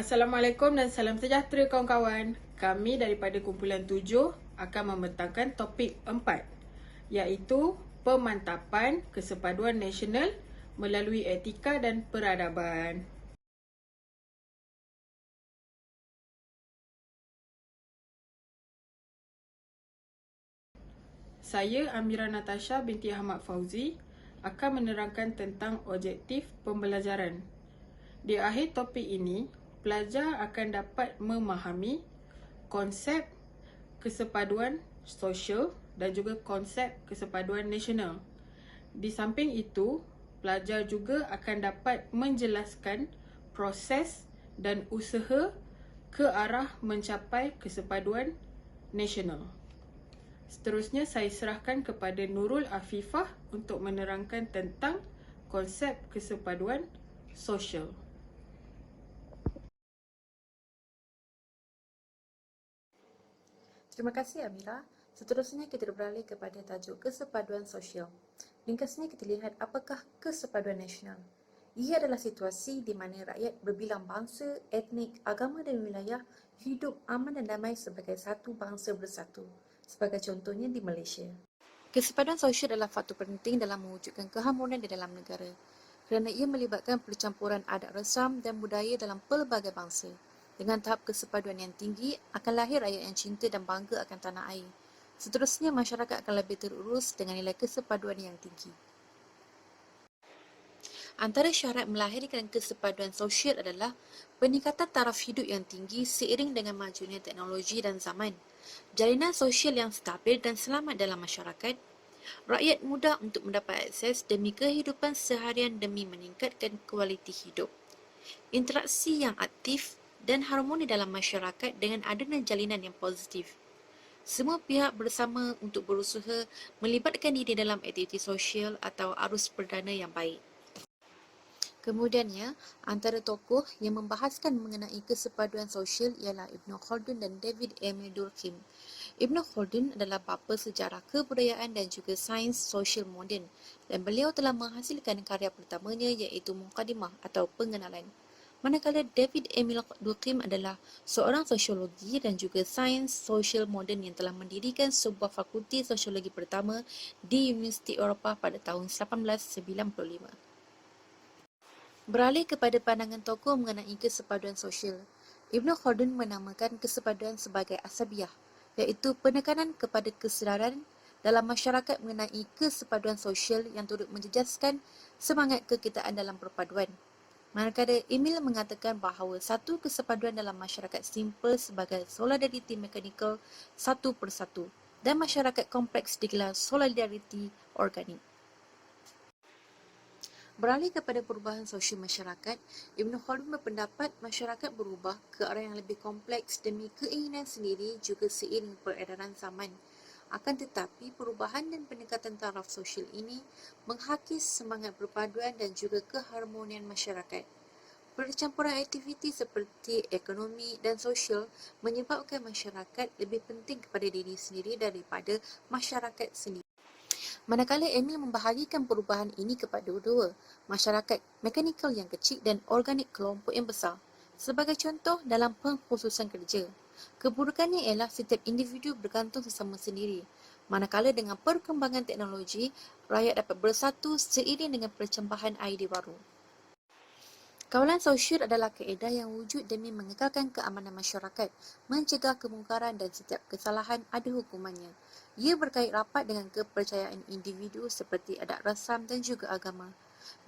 Assalamualaikum dan salam sejahtera kawan-kawan. Kami daripada kumpulan 7 akan membentangkan topik 4, iaitu pemantapan kesepaduan nasional melalui etika dan peradaban. Saya Amira Natasha binti Ahmad Fauzi akan menerangkan tentang objektif pembelajaran. Di akhir topik ini, pelajar akan dapat memahami konsep kesepaduan sosial dan juga konsep kesepaduan nasional. Di samping itu, pelajar juga akan dapat menjelaskan proses dan usaha ke arah mencapai kesepaduan nasional. Seterusnya saya serahkan kepada Nurul Afifah untuk menerangkan tentang konsep kesepaduan sosial. Terima kasih Amira. Seterusnya kita beralih kepada tajuk kesepaduan sosial. Ringkasnya kita lihat apakah kesepaduan nasional. Ia adalah situasi di mana rakyat berbilang bangsa, etnik, agama dan wilayah hidup aman dan damai sebagai satu bangsa bersatu. Sebagai contohnya di Malaysia. Kesepaduan sosial adalah faktor penting dalam mewujudkan keharmonian di dalam negara kerana ia melibatkan percampuran adat resam dan budaya dalam pelbagai bangsa. Dengan tahap kesepaduan yang tinggi, akan lahir rakyat yang cinta dan bangga akan tanah air. Seterusnya, masyarakat akan lebih terurus dengan nilai kesepaduan yang tinggi. Antara syarat melahirkan kesepaduan sosial adalah peningkatan taraf hidup yang tinggi seiring dengan majunya teknologi dan zaman, jalinan sosial yang stabil dan selamat dalam masyarakat, rakyat mudah untuk mendapat akses demi kehidupan seharian demi meningkatkan kualiti hidup, interaksi yang aktif dan harmoni dalam masyarakat dengan adanya jalinan yang positif. Semua pihak bersama untuk berusaha melibatkan diri dalam aktiviti sosial atau arus perdana yang baik. Kemudiannya, antara tokoh yang membahaskan mengenai kesepaduan sosial ialah Ibn Khaldun dan David Emil Durkheim. Ibn Khaldun adalah bapa sejarah kebudayaan dan juga sains sosial moden dan beliau telah menghasilkan karya pertamanya iaitu Muqaddimah atau pengenalan. Manakala David Emil Durkheim adalah seorang sosiologi dan juga sains sosial moden yang telah mendirikan sebuah fakulti sosiologi pertama di Universiti Eropah pada tahun 1895. Beralih kepada pandangan tokoh mengenai kesepaduan sosial, Ibn Khaldun menamakan kesepaduan sebagai asabiah, iaitu penekanan kepada kesedaran dalam masyarakat mengenai kesepaduan sosial yang turut menjejaskan semangat kekitaan dalam perpaduan. Manakala Emil mengatakan bahawa satu kesepaduan dalam masyarakat simple sebagai solidariti mekanikal satu persatu dan masyarakat kompleks digelar solidariti organik. Beralih kepada perubahan sosial masyarakat, Ibn Khaldun berpendapat masyarakat berubah ke arah yang lebih kompleks demi keinginan sendiri juga seiring peredaran zaman. Akan tetapi, perubahan dan peningkatan taraf sosial ini menghakis semangat perpaduan dan juga keharmonian masyarakat. Percampuran aktiviti seperti ekonomi dan sosial menyebabkan masyarakat lebih penting kepada diri sendiri daripada masyarakat sendiri. Manakala Emil membahagikan perubahan ini kepada dua, masyarakat mekanikal yang kecil dan organik kelompok yang besar. Sebagai contoh dalam pengkhususan kerja, keburukannya ialah setiap individu bergantung sesama sendiri. Manakala dengan perkembangan teknologi, rakyat dapat bersatu seiring dengan percambahan idea baru. Kawalan sosial adalah kaedah yang wujud demi mengekalkan keamanan masyarakat, mencegah kemungkaran dan setiap kesalahan ada hukumannya. Ia berkait rapat dengan kepercayaan individu seperti adat rasam dan juga agama.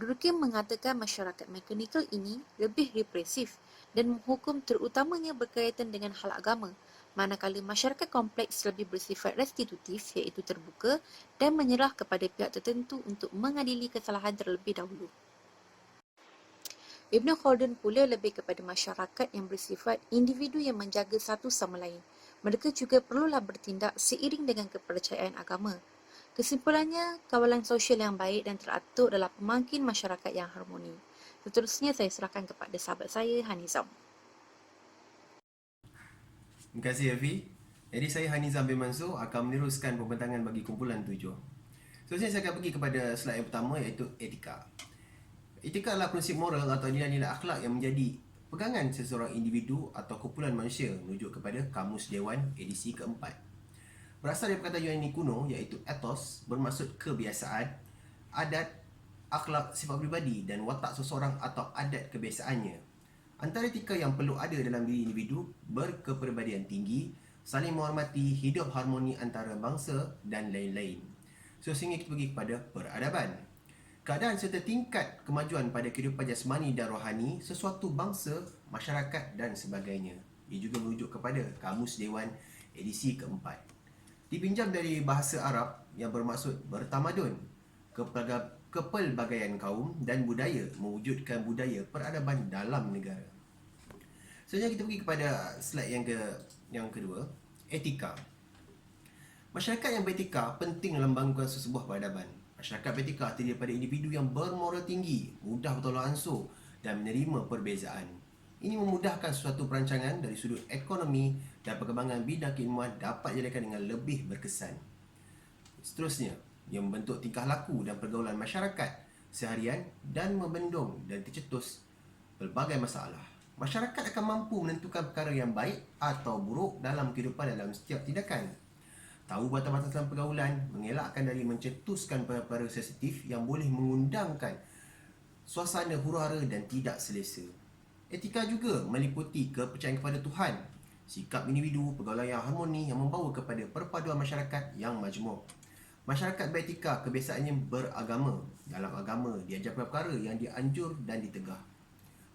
Durkheim mengatakan masyarakat mekanikal ini lebih represif dan menghukum terutamanya berkaitan dengan hal agama, manakala masyarakat kompleks lebih bersifat restitutif iaitu terbuka dan menyerah kepada pihak tertentu untuk mengadili kesalahan terlebih dahulu. Ibn Khaldun pula lebih kepada masyarakat yang bersifat individu yang menjaga satu sama lain. Mereka juga perlulah bertindak seiring dengan kepercayaan agama. Kesimpulannya, kawalan sosial yang baik dan teratur adalah pemangkin masyarakat yang harmoni. Seterusnya saya serahkan kepada sahabat saya, Hanizam. Terima kasih Afi. Jadi saya Hanizam bin Mansur akan meneruskan pembentangan bagi kumpulan 7. Seterusnya saya akan pergi kepada slide yang pertama iaitu etika. Etika adalah prinsip moral atau nilai-nilai akhlak yang menjadi pegangan seseorang individu atau kumpulan manusia merujuk kepada Kamus Dewan edisi keempat. Berasal dari perkataan Yunani kuno iaitu ethos, bermaksud kebiasaan, adat, akhlak, sifat pribadi dan watak seseorang atau adat kebiasaannya. Antara etika yang perlu ada dalam diri individu, berkepribadian tinggi, saling menghormati, hidup harmoni antara bangsa dan lain-lain. So, sehingga kita pergi kepada peradaban. Keadaan serta tingkat kemajuan pada kehidupan jasmani dan rohani sesuatu bangsa, masyarakat dan sebagainya. Ia juga merujuk kepada Kamus Dewan edisi keempat. Dipinjam dari bahasa Arab yang bermaksud bertamadun, kepelbagaian kaum dan budaya mewujudkan budaya peradaban dalam negara. Selanjutnya kita pergi kepada slide yang kedua, etika. Masyarakat yang beretika penting dalam bangunan sesebuah peradaban. Masyarakat beretika terdiri daripada individu yang bermoral tinggi, mudah bertolak ansur dan menerima perbezaan. Ini memudahkan suatu perancangan dari sudut ekonomi dan perkembangan bidang keilmuan dapat dijalankan dengan lebih berkesan. Seterusnya, yang membentuk tingkah laku dan pergaulan masyarakat seharian dan membendung dan tercetus pelbagai masalah. Masyarakat akan mampu menentukan perkara yang baik atau buruk dalam kehidupan dalam setiap tindakan. Tahu batas-batas dalam pergaulan, mengelakkan dari mencetuskan perkara sensitif yang boleh mengundangkan suasana huru-hara dan tidak selesa. Etika juga meliputi kepercayaan kepada Tuhan, sikap individu, pergaulan yang harmoni yang membawa kepada perpaduan masyarakat yang majmuk. Masyarakat beretika kebiasaannya beragama. Dalam agama, diajarkan perkara yang dianjur dan ditegah.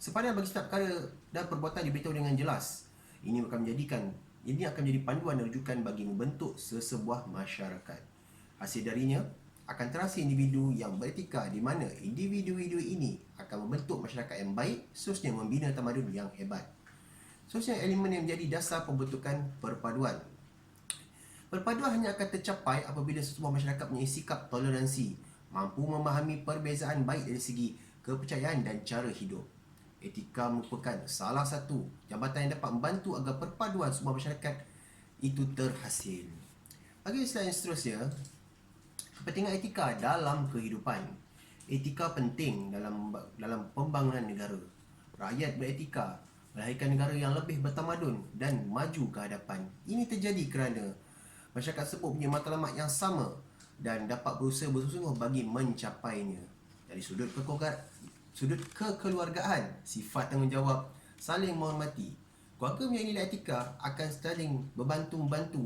Sepadan bagi setiap perkara dan perbuatan diberitahu dengan jelas. Ini akan menjadi panduan dan rujukan bagi membentuk sesebuah masyarakat. Hasil darinya akan terasa individu yang beretika di mana individu-individu ini akan membentuk masyarakat yang baik, seterusnya membina tamadun yang hebat. Seterusnya elemen yang menjadi dasar pembentukan perpaduan. Perpaduan hanya akan tercapai apabila sesebuah masyarakat mempunyai sikap toleransi, mampu memahami perbezaan baik dari segi kepercayaan dan cara hidup. Etika merupakan salah satu jabatan yang dapat membantu agar perpaduan sebuah masyarakat itu terhasil. Bagi slide yang seterusnya, kepentingan etika dalam kehidupan. Etika penting dalam pembangunan negara. Rakyat beretika melahirkan negara yang lebih bertamadun dan maju ke hadapan. Ini terjadi kerana masyarakat tersebut punya matlamat yang sama dan dapat berusaha bersungguh-sungguh bagi mencapainya. Dari sudut kekeluargaan, sifat tanggungjawab, saling menghormati. Keluarga punya nilai etika akan saling membantu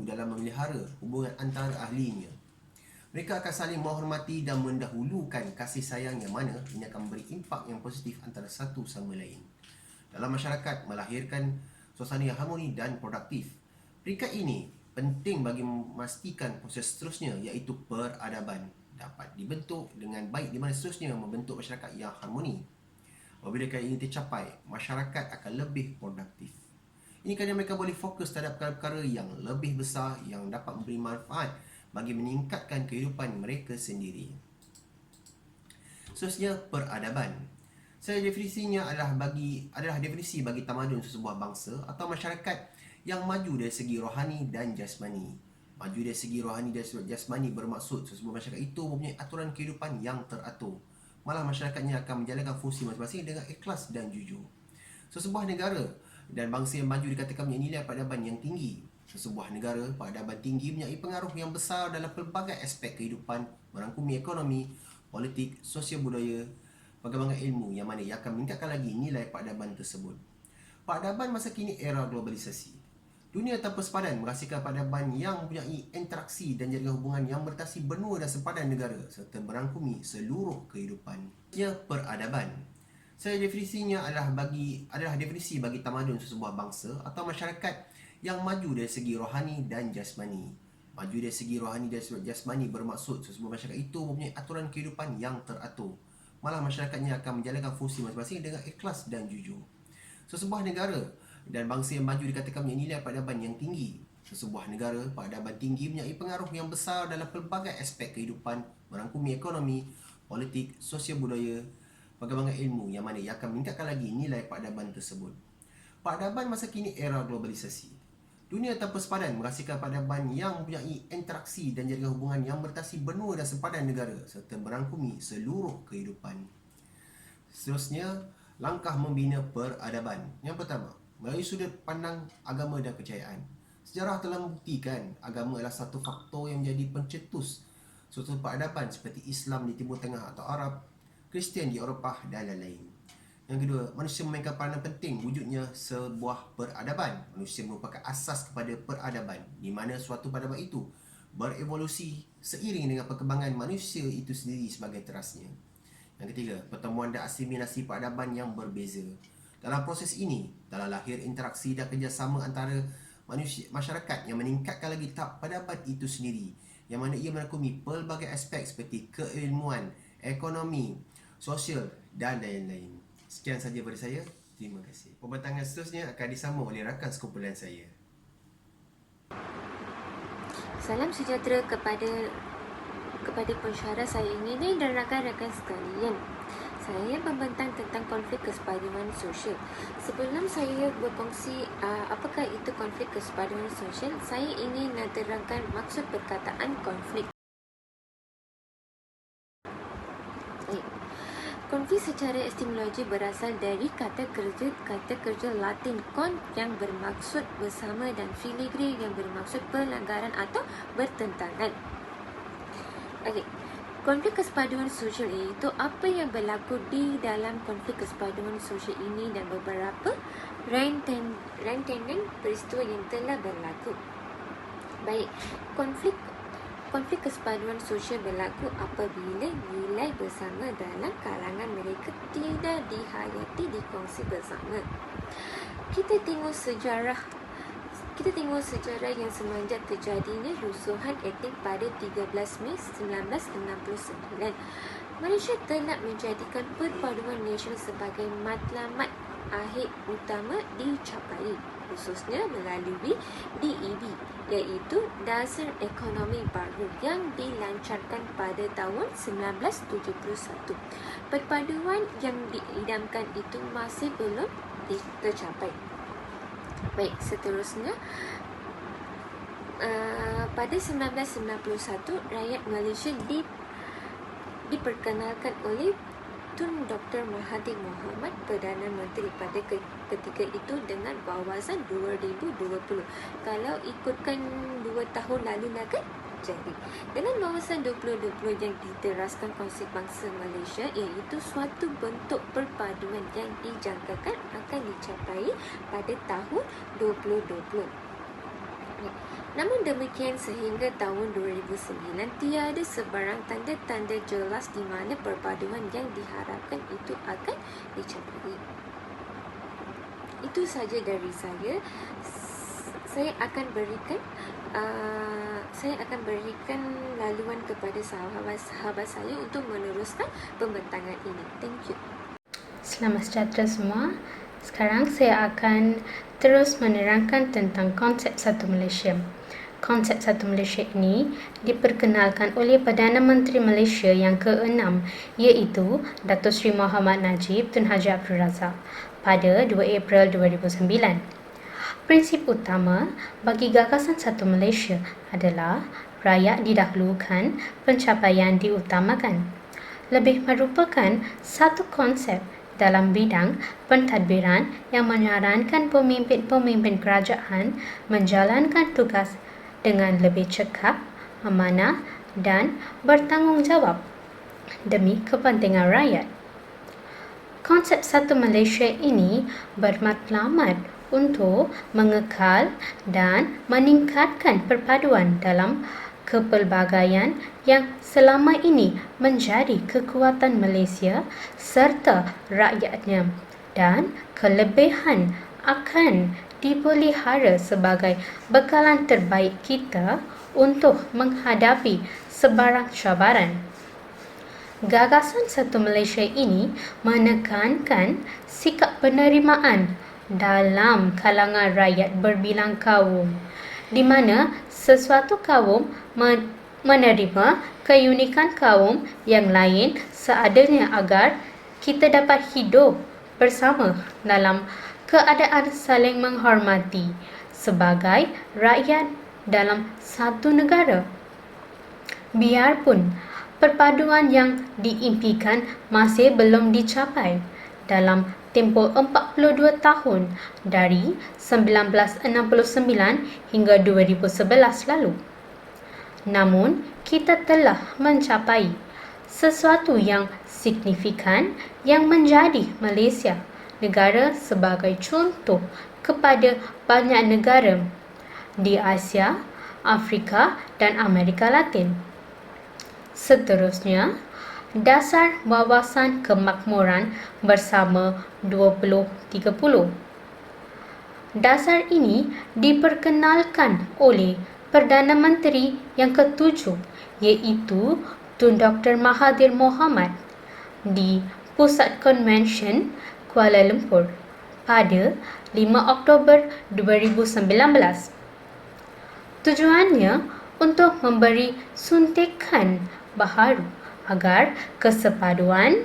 dalam memelihara hubungan antara ahlinya. Mereka akan saling menghormati dan mendahulukan kasih sayang yang mana ini akan memberi impak yang positif antara satu sama lain. Dalam masyarakat, melahirkan suasana yang harmoni dan produktif. Peringkat ini penting bagi memastikan proses seterusnya iaitu peradaban dapat dibentuk dengan baik di mana seterusnya membentuk masyarakat yang harmoni. Apabila ini tercapai, masyarakat akan lebih produktif. Ini kerana mereka boleh fokus terhadap perkara-perkara yang lebih besar yang dapat memberi manfaat bagi meningkatkan kehidupan mereka sendiri. Seterusnya, peradaban. Definisinya adalah definisi bagi tamadun sesebuah bangsa atau masyarakat yang maju dari segi rohani dan jasmani. Maju dari segi rohani dan jasmani bermaksud sesebuah masyarakat itu mempunyai aturan kehidupan yang teratur. Malah masyarakatnya akan menjalankan fungsi masing-masing dengan ikhlas dan jujur. Sesebuah negara dan bangsa yang maju dikatakan mempunyai nilai peradaban yang tinggi. Sesebuah negara, peradaban tinggi mempunyai pengaruh yang besar dalam pelbagai aspek kehidupan, merangkumi ekonomi, politik, sosial budaya, perkembangan ilmu yang mana ia akan meningkatkan lagi nilai peradaban tersebut. Peradaban masa kini era globalisasi. Dunia tanpa sepadan menghasilkan peradaban yang mempunyai interaksi dan jaringan hubungan yang bertasi benua dan sepadan negara serta merangkumi seluruh kehidupan. Peradaban. Definisinya adalah definisi bagi tamadun sesebuah bangsa atau masyarakat yang maju dari segi rohani dan jasmani. Maju dari segi rohani dan jasmani bermaksud sesebuah masyarakat itu mempunyai aturan kehidupan yang teratur. Malah masyarakatnya akan menjalankan fungsi masing-masing dengan ikhlas dan jujur. Sesebuah negara dan bangsa yang maju dikatakan mempunyai nilai peradaban yang tinggi. Sesebuah negara, peradaban tinggi mempunyai pengaruh yang besar dalam pelbagai aspek kehidupan, merangkumi ekonomi, politik, sosial budaya, perkembangan ilmu yang mana ia akan meningkatkan lagi nilai peradaban tersebut. Peradaban masa kini era globalisasi. Dunia tanpa sepadan menghasilkan peradaban yang mempunyai interaksi dan jaringan hubungan yang bertasi benua dan sepadan negara serta merangkumi seluruh kehidupan. Seterusnya, langkah membina peradaban. Yang pertama, melalui sudut pandang agama dan kepercayaan. Sejarah telah membuktikan agama adalah satu faktor yang menjadi pencetus suatu peradaban seperti Islam di Timur Tengah atau Arab, Kristian di Eropah dan lain-lain. Yang kedua, manusia memainkan peranan penting wujudnya sebuah peradaban. Manusia merupakan asas kepada peradaban, di mana suatu peradaban itu berevolusi seiring dengan perkembangan manusia itu sendiri sebagai terasnya. Yang ketiga, pertemuan dan asimilasi peradaban yang berbeza. Dalam proses ini, telah lahir interaksi dan kerjasama antara masyarakat yang meningkatkan lagi tahap peradaban itu sendiri, yang mana ia merangkumi pelbagai aspek seperti keilmuan, ekonomi, sosial dan lain-lain. Sekian saja dari saya. Terima kasih. Pembentangan seterusnya akan disambung oleh rakan sekumpulan saya. Salam sejahtera kepada pensyarah saya ini dan rakan-rakan sekalian. Saya membentang tentang konflik kesepaduan sosial. Sebelum saya berkongsi apakah itu konflik kesepaduan sosial, saya ingin menerangkan maksud perkataan konflik. Konflik secara etimologi berasal dari kata kerja Latin kon yang bermaksud bersama dan filigre yang bermaksud pelanggaran atau bertentangan. Konflik kesepaduan sosial iaitu apa yang berlaku di dalam konflik kesepaduan sosial ini dan beberapa rentetan peristiwa yang telah berlaku. Baik, konflik kesepaduan sosial berlaku apabila nilai bersama dalam kalangan mereka tidak dihayati, dikongsi bersama. Kita tengok sejarah yang semenjak terjadinya rusuhan etnik pada 13 Mei 1969. Malaysia telah menjadikan perpaduan nasional sebagai matlamat akhir utama dicapai, khususnya melalui DEB, iaitu Dasar Ekonomi Baru yang dilancarkan pada tahun 1971. Perpaduan yang diidamkan itu masih belum tercapai. Baik, seterusnya pada 1991 rakyat Malaysia diperkenalkan oleh Tun Dr. Mahathir Mohamad, Perdana Menteri pada ketika itu dengan wawasan 2020. Kalau ikutkan 2 tahun lalu lah kan? Jadi, dengan wawasan 2020 yang diteraskan Kongsi Bangsa Malaysia, iaitu suatu bentuk perpaduan yang dijangkakan akan dicapai pada tahun 2020. Namun demikian, sehingga tahun 2009 tiada sebarang tanda-tanda jelas di mana perpaduan yang diharapkan itu akan dicapai. Itu saja dari saya. Saya akan berikan laluan kepada sahabat saya untuk meneruskan pembentangan ini. Thank you. Selamat sejahtera semua. Sekarang saya akan terus menerangkan tentang konsep Satu Malaysia. Konsep Satu Malaysia ini diperkenalkan oleh Perdana Menteri Malaysia yang ke-6, iaitu Datuk Seri Mohammad Najib Tun Haji Abdul Razak pada 2 April 2009. Prinsip utama bagi gagasan Satu Malaysia adalah rakyat didahulukan, pencapaian diutamakan. Lebih merupakan satu konsep dalam bidang pentadbiran yang menyarankan pemimpin-pemimpin kerajaan menjalankan tugas dengan lebih cekap, amanah dan bertanggungjawab demi kepentingan rakyat. Konsep Satu Malaysia ini bermatlamat untuk mengekal dan meningkatkan perpaduan dalam kepelbagaian yang selama ini menjadi kekuatan Malaysia serta rakyatnya, dan kelebihan akan dipelihara sebagai bekalan terbaik kita untuk menghadapi sebarang cabaran. Gagasan Satu Malaysia ini menekankan sikap penerimaan dalam kalangan rakyat berbilang kaum, di mana sesuatu kaum menerima keunikan kaum yang lain seadanya agar kita dapat hidup bersama dalam keadaan saling menghormati sebagai rakyat dalam satu negara. Biarpun perpaduan yang diimpikan masih belum dicapai dalam tempoh 42 tahun dari 1969 hingga 2011 lalu. Namun, kita telah mencapai sesuatu yang signifikan yang menjadi Malaysia negara sebagai contoh kepada banyak negara di Asia, Afrika dan Amerika Latin. Seterusnya, Dasar Wawasan Kemakmuran Bersama 2030. Dasar ini diperkenalkan oleh Perdana Menteri yang ke-7 iaitu Tun Dr. Mahathir Mohamad di Pusat Konvensyen Kuala Lumpur pada 5 Oktober 2019. Tujuannya untuk memberi suntikan baharu agar kesepaduan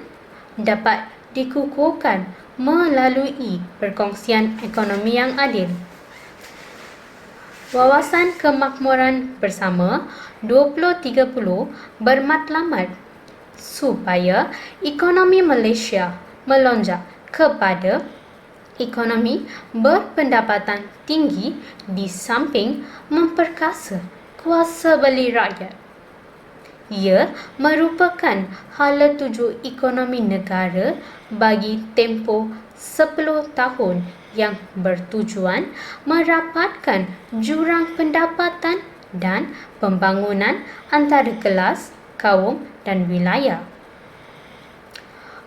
dapat dikukuhkan melalui perkongsian ekonomi yang adil. Wawasan Kemakmuran Bersama 2030 bermatlamat supaya ekonomi Malaysia melonjak kepada ekonomi berpendapatan tinggi di samping memperkasa kuasa beli rakyat. Ia merupakan hala tuju ekonomi negara bagi tempoh 10 tahun yang bertujuan merapatkan jurang pendapatan dan pembangunan antara kelas, kaum dan wilayah.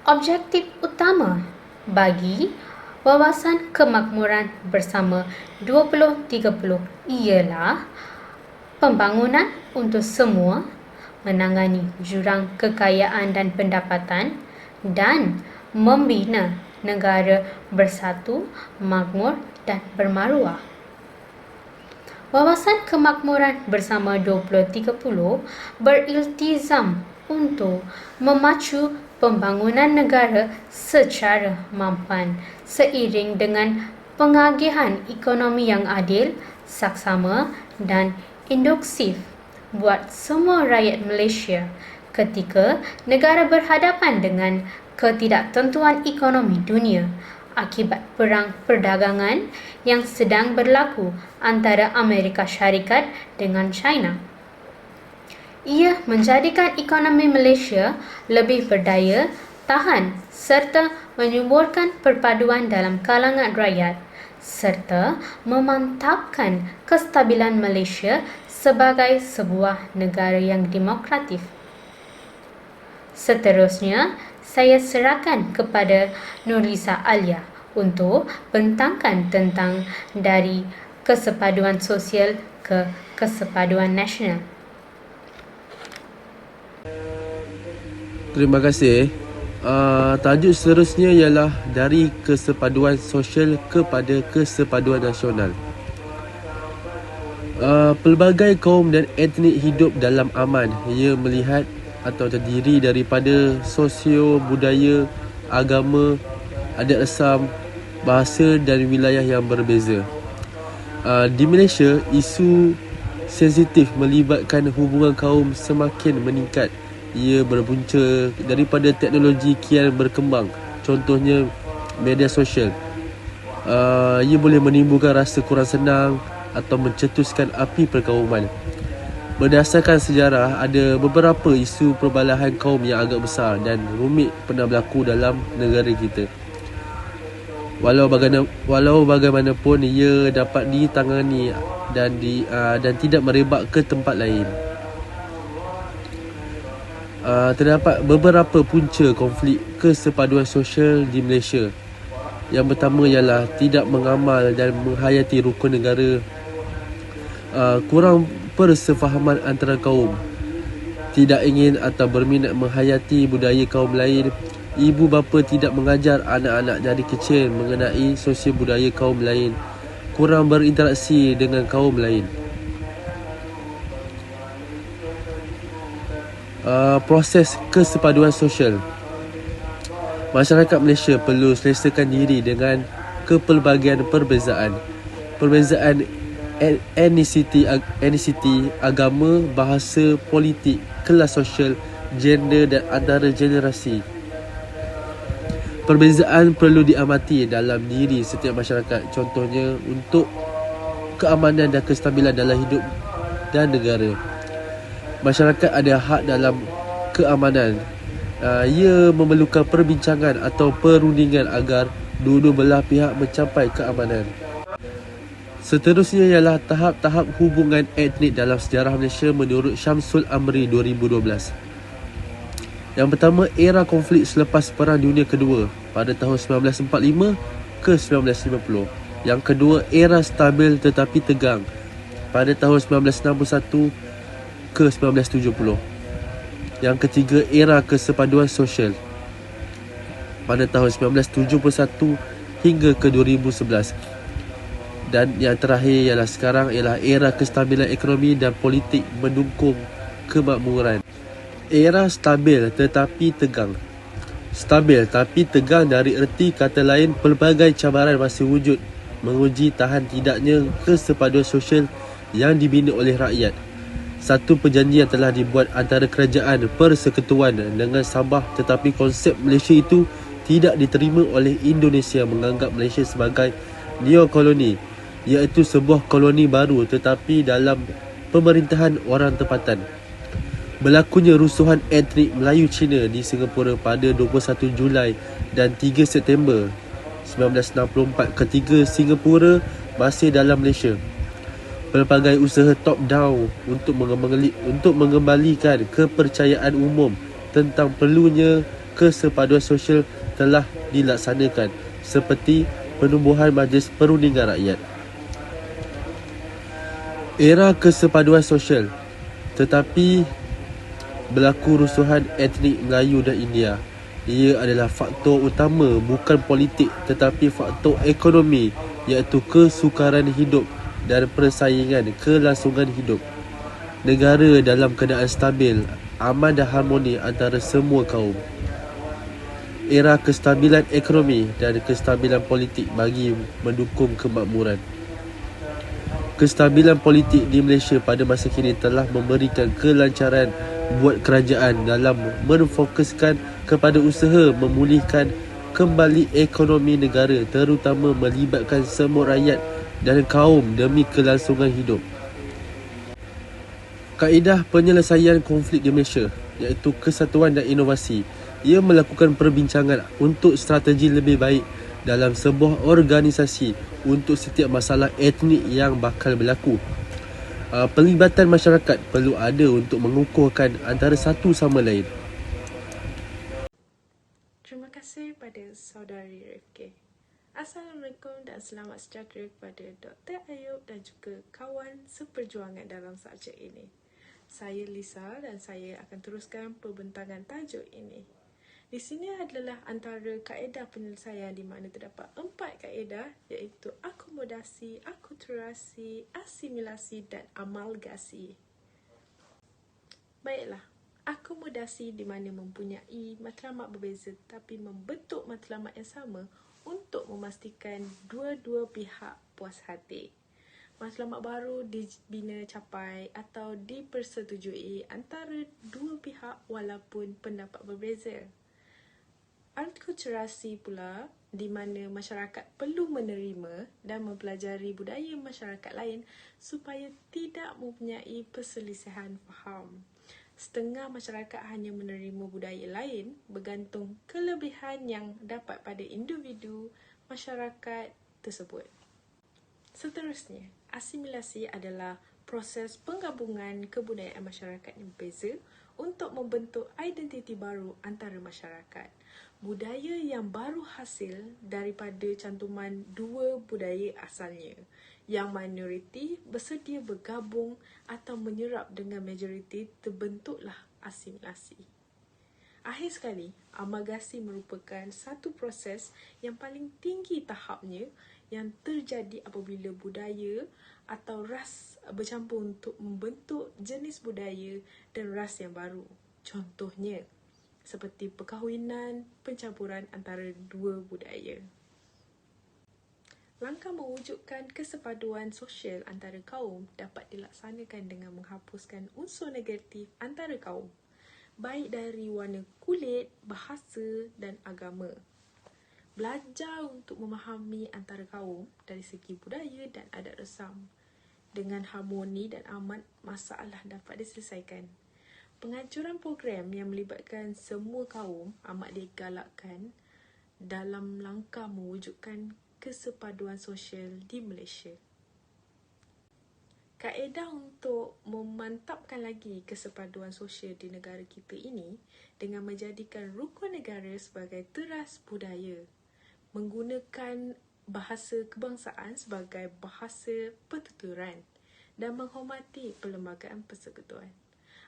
Objektif utama bagi Wawasan Kemakmuran Bersama 2030 ialah pembangunan untuk semua, menangani jurang kekayaan dan pendapatan dan membina negara bersatu, makmur dan bermaruah. Wawasan Kemakmuran Bersama 2030 beriltizam untuk memacu pembangunan negara secara mampan seiring dengan pengagihan ekonomi yang adil, saksama dan induktif buat semua rakyat Malaysia ketika negara berhadapan dengan ketidaktentuan ekonomi dunia akibat perang perdagangan yang sedang berlaku antara Amerika Syarikat dengan China. Ia menjadikan ekonomi Malaysia lebih berdaya tahan serta menyuburkan perpaduan dalam kalangan rakyat serta memantapkan kestabilan Malaysia sebagai sebuah negara yang demokratif. Seterusnya, saya serahkan kepada Nurliza Alia untuk bentangkan tentang dari kesepaduan sosial ke kesepaduan nasional. Terima kasih. Tajuk seterusnya ialah dari kesepaduan sosial kepada kesepaduan nasional. Pelbagai kaum dan etnik hidup dalam aman. Ia melihat atau terdiri daripada sosio, budaya, agama, adat resam, bahasa dan wilayah yang berbeza. Di Malaysia, isu sensitif melibatkan hubungan kaum semakin meningkat. Ia berpunca daripada teknologi kian berkembang. Contohnya media sosial. Ia boleh menimbulkan rasa kurang senang atau mencetuskan api perkauman. Berdasarkan sejarah, ada beberapa isu perbalahan kaum yang agak besar dan rumit pernah berlaku dalam negara kita. Walau bagaimanapun, ia dapat ditangani dan tidak merebak ke tempat lain. Terdapat beberapa punca konflik kesepaduan sosial di Malaysia. Yang pertama ialah tidak mengamal dan menghayati rukun negara, kurang persefahaman antara kaum, tidak ingin atau berminat menghayati budaya kaum lain. Ibu bapa tidak mengajar anak-anak dari kecil mengenai sosial budaya kaum lain, kurang berinteraksi dengan kaum lain. Proses kesepaduan sosial. Masyarakat Malaysia perlu selesakan diri dengan kepelbagaian perbezaan etnisiti, agama, bahasa, politik, kelas sosial, gender dan antara generasi. Perbezaan perlu diamati dalam diri setiap masyarakat. Contohnya untuk keamanan dan kestabilan dalam hidup dan negara. Masyarakat ada hak dalam keamanan. Ia memerlukan perbincangan atau perundingan agar dua-dua belah pihak mencapai keamanan. Seterusnya ialah tahap-tahap hubungan etnik dalam sejarah Malaysia menurut Syamsul Amri 2012. Yang pertama, era konflik selepas Perang Dunia Kedua pada tahun 1945 ke 1950. Yang kedua, era stabil tetapi tegang pada tahun 1961 ke 1970. Yang ketiga, era kesepaduan sosial pada tahun 1971 hingga ke 2011. Dan yang terakhir ialah sekarang ialah era kestabilan ekonomi dan politik mendukung kemakmuran. Era stabil tetapi tegang. Stabil tapi tegang dari erti kata lain pelbagai cabaran masih wujud menguji tahan tidaknya kesepaduan sosial yang dibina oleh rakyat. Satu perjanjian telah dibuat antara kerajaan persekutuan dengan Sabah, tetapi konsep Malaysia itu tidak diterima oleh Indonesia menganggap Malaysia sebagai neokoloni, iaitu sebuah koloni baru tetapi dalam pemerintahan orang tempatan. Berlakunya rusuhan etnik Melayu Cina di Singapura pada 21 Julai dan 3 September 1964 ketika Singapura masih dalam Malaysia. Pelbagai usaha top-down untuk mengembalikan kepercayaan umum tentang perlunya kesepaduan sosial telah dilaksanakan, seperti penubuhan Majlis Perundingan Rakyat. Era kesepaduan sosial, tetapi berlaku rusuhan etnik Melayu dan India. Ia adalah faktor utama, bukan politik tetapi faktor ekonomi, iaitu kesukaran hidup dan persaingan kelangsungan hidup. Negara dalam keadaan stabil, aman dan harmoni antara semua kaum. Era kestabilan ekonomi dan kestabilan politik bagi mendukung kemakmuran. Kestabilan politik di Malaysia pada masa kini telah memberikan kelancaran buat kerajaan dalam menfokuskan kepada usaha memulihkan kembali ekonomi negara, terutama melibatkan semua rakyat dan kaum demi kelangsungan hidup. Kaedah penyelesaian konflik di Malaysia iaitu kesatuan dan inovasi. Ia melakukan perbincangan untuk strategi lebih baik dalam sebuah organisasi untuk setiap masalah etnik yang bakal berlaku. Pelibatan masyarakat perlu ada untuk mengukuhkan antara satu sama lain. Terima kasih pada saudari Rifki. Assalamualaikum dan selamat sejahtera kepada Dr. Ayub dan juga kawan seperjuangan dalam subjek ini. Saya Lisa dan saya akan teruskan perbentangan tajuk ini. Di sini adalah antara kaedah penyelesaian di mana terdapat 4 kaedah iaitu akomodasi, akulturasi, asimilasi dan amalgasi. Baiklah, akomodasi di mana mempunyai matlamat berbeza tapi membentuk matlamat yang sama untuk memastikan dua-dua pihak puas hati. Matlamat baru dibina capai atau dipersetujui antara dua pihak walaupun pendapat berbeza. Akulturasi pula di mana masyarakat perlu menerima dan mempelajari budaya masyarakat lain supaya tidak mempunyai perselisihan faham. Setengah masyarakat hanya menerima budaya lain bergantung kelebihan yang dapat pada individu masyarakat tersebut. Seterusnya, asimilasi adalah proses penggabungan kebudayaan masyarakat yang berbeza untuk membentuk identiti baru antara masyarakat. Budaya yang baru hasil daripada cantuman dua budaya asalnya, yang minoriti bersedia bergabung atau menyerap dengan majoriti, terbentuklah asimilasi. Akhir sekali, amalgasi merupakan satu proses yang paling tinggi tahapnya yang terjadi apabila budaya atau ras bercampur untuk membentuk jenis budaya dan ras yang baru. Contohnya, seperti perkahwinan, pencampuran antara dua budaya. Langkah mewujudkan kesepaduan sosial antara kaum dapat dilaksanakan dengan menghapuskan unsur negatif antara kaum, baik dari warna kulit, bahasa dan agama. belajar untuk memahami antara kaum dari segi budaya dan adat resam. Dengan harmoni dan aman, masalah dapat diselesaikan. Penganjuran program yang melibatkan semua kaum amat digalakkan dalam langkah mewujudkan kesepaduan sosial di Malaysia. Kaedah untuk memantapkan lagi kesepaduan sosial di negara kita ini dengan menjadikan rukun negara sebagai teras budaya, menggunakan bahasa kebangsaan sebagai bahasa pertuturan dan menghormati perlembagaan persekutuan.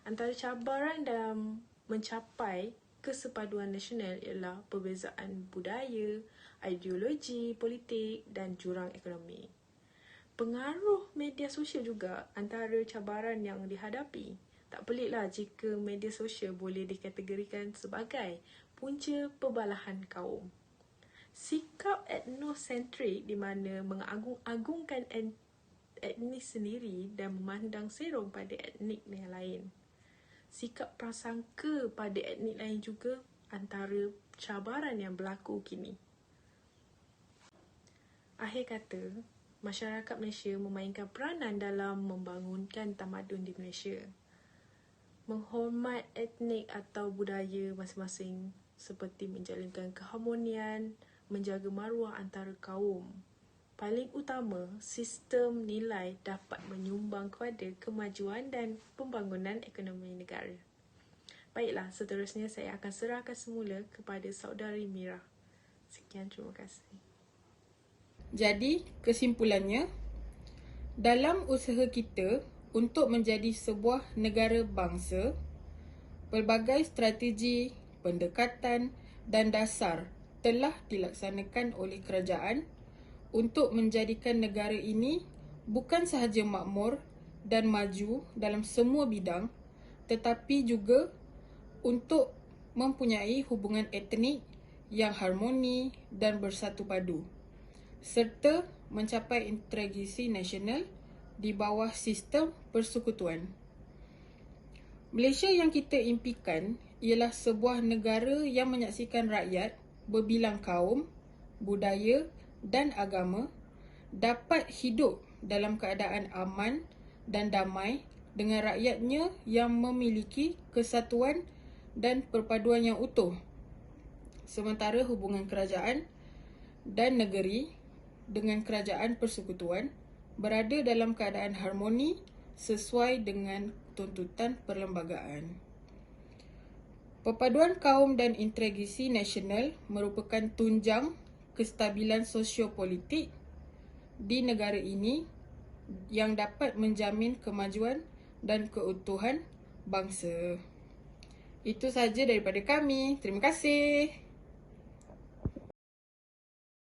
Antara cabaran dalam mencapai kesepaduan nasional ialah perbezaan budaya, ideologi, politik dan jurang ekonomi. Pengaruh media sosial juga antara cabaran yang dihadapi. Tak peliklah jika media sosial boleh dikategorikan sebagai punca perbalahan kaum. Sikap etnosentrik di mana mengagung-agungkan etnis sendiri dan memandang serong pada etnik yang lain. Sikap prasangka pada etnik lain juga antara cabaran yang berlaku kini. Akhir kata, masyarakat Malaysia memainkan peranan dalam membangunkan tamadun di Malaysia. Menghormat etnik atau budaya masing-masing seperti menjalinkan keharmonian, menjaga maruah antara kaum. Paling utama, sistem nilai dapat menyumbang kepada kemajuan dan pembangunan ekonomi negara. Baiklah, seterusnya saya akan serahkan semula kepada saudari Mira. Sekian, terima kasih. Jadi, kesimpulannya, dalam usaha kita untuk menjadi sebuah negara bangsa, pelbagai strategi, pendekatan dan dasar telah dilaksanakan oleh kerajaan untuk menjadikan negara ini bukan sahaja makmur dan maju dalam semua bidang, tetapi juga untuk mempunyai hubungan etnik yang harmoni dan bersatu padu, serta mencapai integrasi nasional di bawah sistem persekutuan. Malaysia yang kita impikan ialah sebuah negara yang menyaksikan rakyat berbilang kaum, budaya dan agama dapat hidup dalam keadaan aman dan damai dengan rakyatnya yang memiliki kesatuan dan perpaduan yang utuh. Sementara hubungan kerajaan dan negeri dengan kerajaan persekutuan berada dalam keadaan harmoni sesuai dengan tuntutan perlembagaan. Perpaduan kaum dan integrasi nasional merupakan tunjang kestabilan sosiopolitik di negara ini yang dapat menjamin kemajuan dan keutuhan bangsa. Itu sahaja daripada kami. Terima kasih.